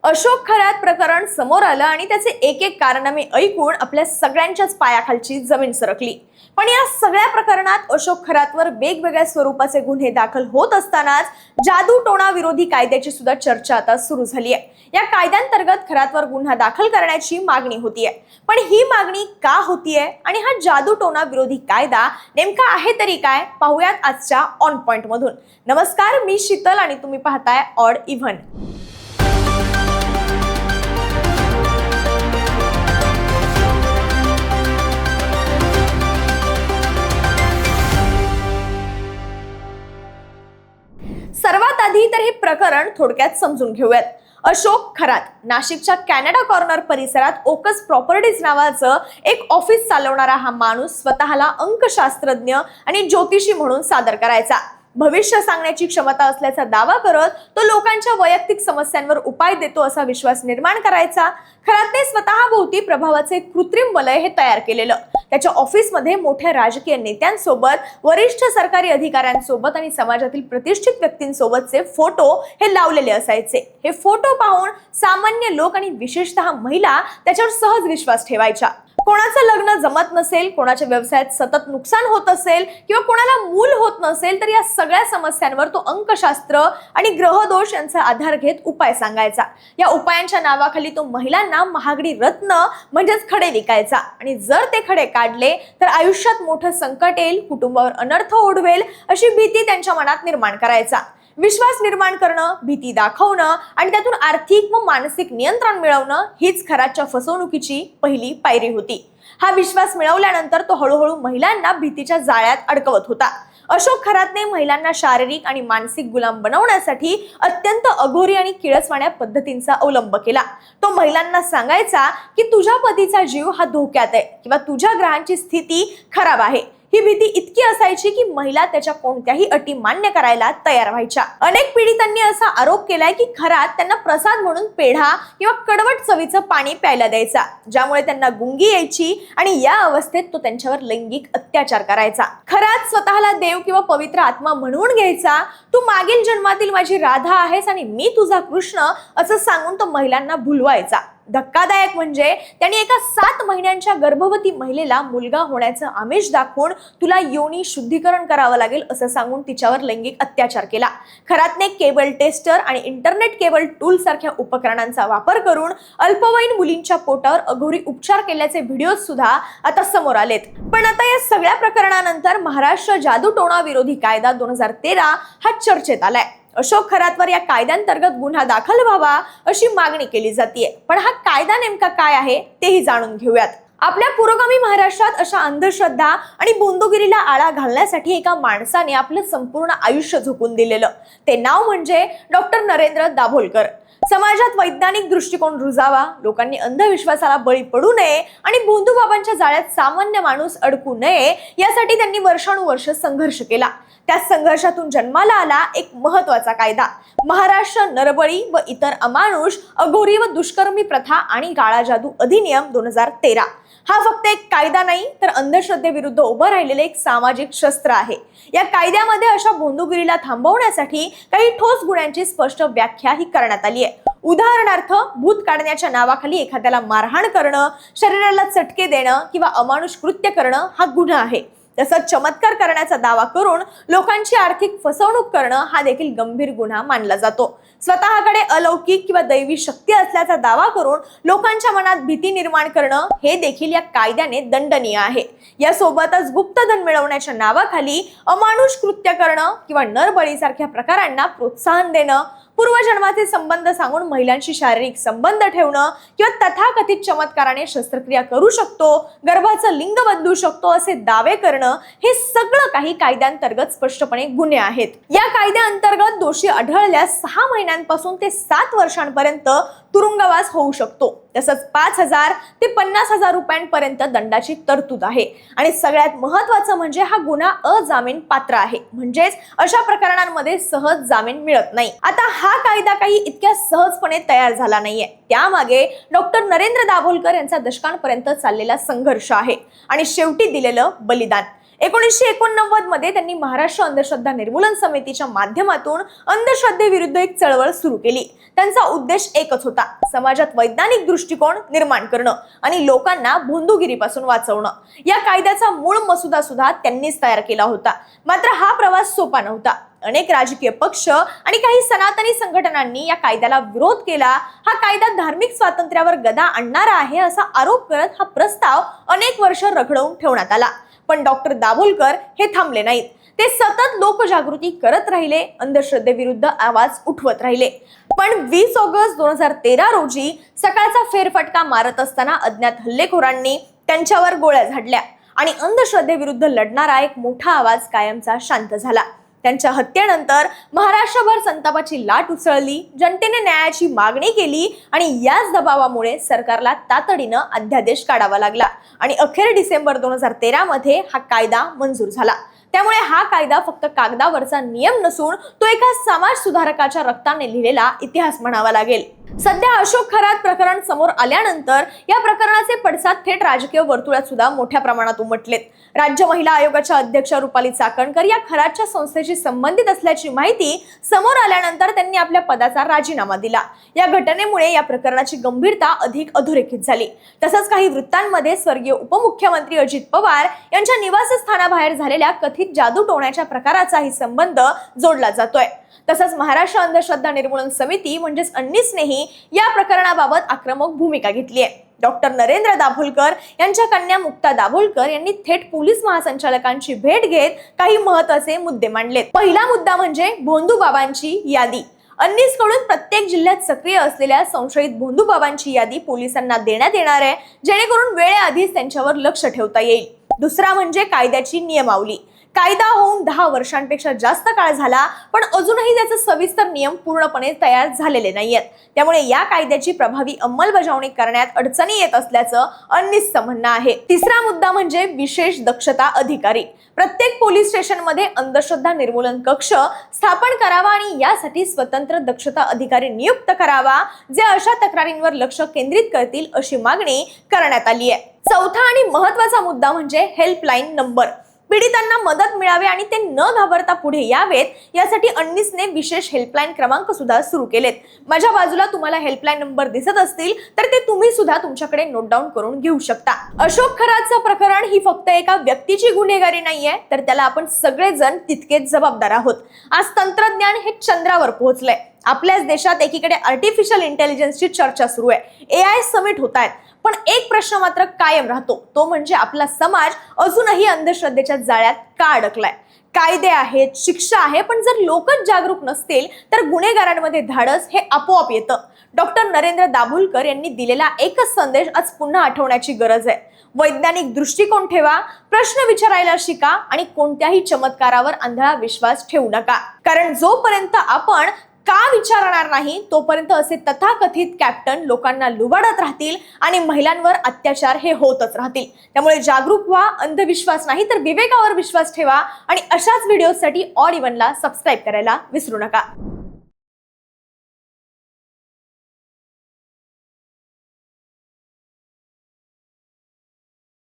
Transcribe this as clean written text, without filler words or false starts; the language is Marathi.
अशोक खरात प्रकरण समोर आलं आणि त्याचे एक एक कारनामे ऐकून आपल्या सगळ्यांच्याच पायाखालची जमीन सरकली। पण या सगळ्या प्रकरणात अशोक खरातवर वेगवेगळ्या स्वरूपाचे गुन्हे दाखल होत असतानाच जादूटोणा विरोधी कायद्याची सुद्धा चर्चा आता सुरू झाली आहे। या कायद्यांतर्गत खरातवर गुन्हा दाखल करण्याची मागणी होतीये, पण ही मागणी का होतीये आणि हा जादूटोणा विरोधी कायदा नेमका आहे तरी काय, पाहूयात आजच्या ऑन पॉइंट मधून। नमस्कार, मी शीतल आणि तुम्ही पाहताय ऑड इव्हन। सर्वात आधी तर हे प्रकरण थोडक्यात समजून घेऊयात। अशोक खरात नाशिकच्या कॅनडा कॉर्नर परिसरात ओकस प्रॉपर्टीज नावाचं एक ऑफिस चालवणारा हा माणूस स्वतःला अंकशास्त्रज्ञ आणि ज्योतिषी म्हणून सादर करायचा। भविष्य सांगण्याची क्षमता असल्याचा दावा करत तो लोकांच्या वैयक्तिक समस्यांवर उपाय देतो असा विश्वास निर्माण करायचा। खरातने स्वतःभोवती प्रभावाचे कृत्रिम वलय हे तयार केलेलं। त्याच्या ऑफिसमध्ये मोठ्या राजकीय नेत्यांसोबत, वरिष्ठ सरकारी अधिकाऱ्यांसोबत आणि समाजातील प्रतिष्ठित व्यक्तींसोबतचे फोटो हे लावलेले असायचे। हे फोटो पाहून सामान्य लोक आणि विशेषतः महिला त्याच्यावर सहज विश्वास ठेवायच्या। कोणाचं लग्न जमत नसेल, कोणाच्या व्यवसायात सतत नुकसान होत असेल किंवा कोणाला मूल होत नसेल तर या सगळ्या समस्यांवर तो अंकशास्त्र आणि ग्रहदोष यांचा आधार घेत उपाय सांगायचा। या उपायांच्या नावाखाली तो महिलांना महागडी रत्न म्हणजेच खडे विकायचा आणि जर ते खडे काढले तर आयुष्यात मोठं संकट येईल, कुटुंबावर अनर्थ ओढवेल अशी भीती त्यांच्या मनात निर्माण करायचा। विश्वास निर्माण करणं, भीती दाखवणं आणि त्यातून आर्थिक व मानसिक नियंत्रण मिळवणं हीच खरातच्या फसवणुकीची पहिली पायरी होती। हा विश्वास मिळवल्यानंतर तो हळूहळू महिलांना भीतीच्या जाळ्यात अडकवत होता। अशोक खरातने महिलांना शारीरिक आणि मानसिक गुलाम बनवण्यासाठी अत्यंत अघोरी आणि किळसवाण्या पद्धतींचा अवलंब केला। तो महिलांना सांगायचा की तुझ्या पतीचा जीव हा धोक्यात आहे किंवा तुझ्या ग्रहांची स्थिती खराब आहे। ही भीती इतकी असायची की महिला त्याच्या कोणत्याही अटी मान्य करायला तयार व्हायच्या। अनेक पीडितांनी असा आरोप केलाय की खरात त्यांना प्रसाद म्हणून पेढा किंवा कडवट चवीचं पाणी प्यायला द्यायचा, ज्यामुळे त्यांना गुंगी यायची आणि या अवस्थेत तो त्यांच्यावर लैंगिक अत्याचार करायचा। खरात स्वतःला देव किंवा पवित्र आत्मा म्हणून घ्यायचा। तू मागील जन्मातील माझी राधा आहेस आणि मी तुझा कृष्ण असं सांगून तो महिलांना भुलवायचा। धक्कादायक म्हणजे त्यांनी एका 7 महिन्यांच्या गर्भवती महिलेला मुलगा होण्याचं आमिष दाखवून तुला योनी शुद्धीकरण करावं लागेल असं सांगून तिच्यावर लैंगिक अत्याचार केला। खरातने केबल टेस्टर आणि इंटरनेट केबल टूल सारख्या उपकरणांचा वापर करून अल्पवयीन मुलींच्या पोटावर अघोरी उपचार केल्याचे व्हिडिओ सुद्धा आता समोर आलेत। पण आता या सगळ्या प्रकरणानंतर महाराष्ट्र जादूटोणा विरोधी कायदा 2013 हा चर्चेत आलाय। अशोक खरातवर या कायद्यांतर्गत गुन्हा दाखल व्हावा अशी मागणी केली जाते। पण हा कायदा नेमका काय आहे तेही जाणून घेऊयात। आपल्या पुरोगामी महाराष्ट्रात अशा अंधश्रद्धा आणि बोंदोगिरीला आळा घालण्यासाठी एका माणसाने आपलं संपूर्ण आयुष्य झोकून दिलेलं ते नाव म्हणजे डॉक्टर नरेंद्र दाभोलकर। समाजात वैज्ञानिक दृष्टिकोन रुजावा, लोकांनी अंधविश्वासाला बळी पडू नये आणि भोंदूबाबांच्या जाळ्यात सामान्य माणूस अडकू नये यासाठी त्यांनी वर्षानुवर्ष संघर्ष केला। त्या संघर्षातून जन्माला आला एक महत्त्वाचा कायदा, महाराष्ट्र नरबळी व इतर अमानुष, अघोरी व दुष्कर्मी प्रथा आणि काळा जादू अधिनियम 2013। हा फक्त एक कायदा नाही तर अंधश्रद्धेविरुद्ध उभं राहिलेले एक सामाजिक शस्त्र आहे। या कायद्यामध्ये अशा बोंदूगिरीला थांबवण्यासाठी काही ठोस गुन्ह्यांची स्पष्ट व्याख्या ही करण्यात आली आहे। उदाहरणार्थ, भूत काढण्याच्या नावाखाली एखाद्याला मारहाण करणं, शरीराला चटके देणं किंवा अमानुष कृत्य करणं हा गुन्हा आहे। तसंच चमत्कार करण्याचा दावा करून लोकांची आर्थिक फसवणूक करणं हा देखील गंभीर गुन्हा मानला जातो। स्वतःकडे अलौकिक किंवा दैवी शक्ती असल्याचा दावा करून लोकांच्या मनात भीती निर्माण करणं हे देखील या कायद्याने दंडनीय आहे। यासोबतच गुप्तधन मिळवण्याच्या नावाखाली अमानुष कृत्य करणं किंवा नरबळीसारख्या प्रकारांना प्रोत्साहन देणं, पूर्वजन्माचे संबंध सांगून महिलांशी शारीरिक संबंध ठेवणं किंवा तथाकथित चमत्काराने शस्त्रक्रिया करू शकतो, गर्भाचं लिंग बदलू शकतो असे दावे करणं हे सगळं काही कायद्यांतर्गत स्पष्टपणे गुन्हे आहेत। या कायद्याअंतर्गत दोषी आढळल्यास 6 महिन्यांपासून ते 7 वर्षांपर्यंत तुरुंगवास होऊ शकतो। तसंच 5,000 ते 50,000 रुपयांपर्यंत दंडाची तरतूद आहे। आणि सगळ्यात महत्त्वाचं म्हणजे हा गुन्हा अजामीन पात्र आहे, म्हणजेच अशा प्रकरणांमध्ये सहज जामीन मिळत नाही। आता हा कायदा काही इतक्या सहजपणे तयार झाला नाहीये, त्यामागे डॉक्टर नरेंद्र दाभोलकर यांचा दशकांपर्यंत चाललेला संघर्ष आहे आणि शेवटी दिलेलं बलिदान। 1989 मध्ये त्यांनी महाराष्ट्र अंधश्रद्धा निर्मूलन समितीच्या माध्यमातून अंधश्रद्धेविरुद्ध एक चळवळ सुरू केली. त्यांचा उद्देश एकच होता, समाजात वैज्ञानिक दृष्टिकोन निर्माण करणं आणि लोकांना भोंदूगिरीपासून वाचवणं. या कायद्याचा मूळ मसुदा सुद्धा त्यांनीच तयार केला होता. मात्र हा प्रवास सोपा नव्हता. अनेक राजकीय पक्ष आणि काही सनातनी संघटनांनी या कायद्याला विरोध केला. हा कायदा धार्मिक स्वातंत्र्यावर गदा आणणारा आहे असा आरोप करत हा प्रस्ताव अनेक वर्ष रखडवून ठेवण्यात आला. पण डॉक्टर दाभोलकर हे थांबले नाहीत. ते सतत लोकजागृती करत राहिले, अंधश्रद्धेविरुद्ध आवाज उठवत राहिले. पण 20 ऑगस्ट 2013 रोजी सकाळचा फेरफटका मारत असताना अज्ञात हल्लेखोरांनी त्यांच्यावर गोळ्या झाडल्या आणि अंधश्रद्धेविरुद्ध लढणारा एक मोठा आवाज कायमचा शांत झाला. त्यांच्या हत्येनंतर महाराष्ट्रभर संतापाची लाट उसळली. जनतेने न्यायाची मागणी केली आणि याच दबावामुळे सरकारला तातडीनं अध्यादेश काढावा लागला आणि अखेर डिसेंबर 2013 मध्ये हा कायदा मंजूर झाला. त्यामुळे हा कायदा फक्त कागदावरचा नियम नसून तो एका समाज सुधारकाच्या रक्ताने लिहिलेला इतिहास म्हणावा लागेल. सध्या अशोक खरात प्रकरण समोर आल्यानंतर या प्रकरणाचे पडसाद थेट राजकीय वर्तुळात सुद्धा मोठ्या प्रमाणात उमटलेत. राज्य महिला आयोगाच्या अध्यक्ष रुपाली चाकणकर या खरातच्या संस्थेशी संबंधित असल्याची माहिती समोर आल्यानंतर त्यांनी आपल्या पदाचा राजीनामा दिला. या घटनेमुळे या प्रकरणाची गंभीरता अधिक अधोरेखित झाली. तसंच काही वृत्तांमध्ये स्वर्गीय उपमुख्यमंत्री अजित पवार यांच्या निवासस्थानाबाहेर झालेल्या कथित जादू टोण्याच्या प्रकाराचाही संबंध जोडला जातोय. तसंच महाराष्ट्र अंधश्रद्धा निर्मूलन समिती म्हणजेच अंनिसनेही या प्रकरणाबाबत आक्रमक भूमिका घेतली आहे. डॉक्टर नरेंद्र दाभोलकर यांच्या कन्या मुक्ता दाभोलकर यांनी थेट पोलीस महासंचालकांची भेट घेत काही महत्त्वाचे मुद्दे मांडलेत. पहिला मुद्दा म्हणजे भोंदूबाबांची यादी. अंनिस कडून प्रत्येक जिल्ह्यात सक्रिय असलेल्या संशयित भोंदूबाबांची यादी पोलिसांना देण्यात येणार आहे, जेणेकरून वेळेआधीच त्यांच्यावर लक्ष ठेवता येईल. दुसरा म्हणजे कायद्याची नियमावली. कायदा होऊन 10 वर्षांपेक्षा जास्त काळ झाला, पण अजूनही त्याचे सविस्तर नियम पूर्णपणे तयार झालेले नाहीयेत. त्यामुळे या कायद्याची प्रभावी अंमलबजावणी करण्यात अडचणी येत असल्याचं अंनिसचं म्हणणं आहे. तिसरा मुद्दा म्हणजे विशेष दक्षता अधिकारी. प्रत्येक पोलीस स्टेशनमध्ये अंधश्रद्धा निर्मूलन कक्ष स्थापन करावा आणि यासाठी स्वतंत्र दक्षता अधिकारी नियुक्त करावा, जे अशा तक्रारींवर लक्ष केंद्रित करतील अशी मागणी करण्यात आली आहे. चौथा आणि महत्त्वाचा मुद्दा म्हणजे हेल्पलाईन नंबर. पीडितांना मदत मिळावी आणि ते न घाबरता पुढे यावेत यासाठी अंनिसने विशेष हेल्पलाईन क्रमांक सुद्धा सुरू केलेत. माझ्या बाजूला तुम्हाला हेल्पलाईन नंबर दिसत असतील तर ते तुम्ही सुद्धा तुमच्याकडे नोट डाऊन करून घेऊ शकता. अशोक खरातचं प्रकरण ही फक्त एका व्यक्तीची गुन्हेगारी नाहीये, तर त्याला आपण सगळेजण तितकेच जबाबदार आहोत. आज तंत्रज्ञान हे चंद्रावर पोहोचलंय. आपल्याच देशात एकीकडे आर्टिफिशियल इंटेलिजन्सची चर्चा सुरू आहे, AI समिट होत आहेत. पण एक प्रश्न मात्र कायम राहतो, तो म्हणजे आपला समाज अजूनही अंधश्रद्धेच्या जाळ्यात का अडकलाय. कायदे आहेत, शिक्षा आहे, पण जर लोकच जागरूक नसतील तर गुन्हेगारांमध्ये धाडस हे आपोआप येतं. डॉक्टर नरेंद्र दाभोलकर यांनी दिलेला एकच संदेश आज पुन्हा आठवण्याची गरज आहे. वैज्ञानिक दृष्टिकोन ठेवा, प्रश्न विचारायला शिका आणि कोणत्याही चमत्कारावर आंधळा विश्वास ठेवू नका. कारण जोपर्यंत आपण का विचारणार नाही तोपर्यंत असे तथाकथित कॅप्टन लोकांना लुबाडत राहतील आणि महिलांवर अत्याचार हे होतच राहतील. त्यामुळे जागरूक व्हा, अंधविश्वास नाही तर विवेकावर विश्वास ठेवा आणि अशाच व्हिडिओसाठी ऑड इव्हनला सबस्क्राईब करायला विसरू नका.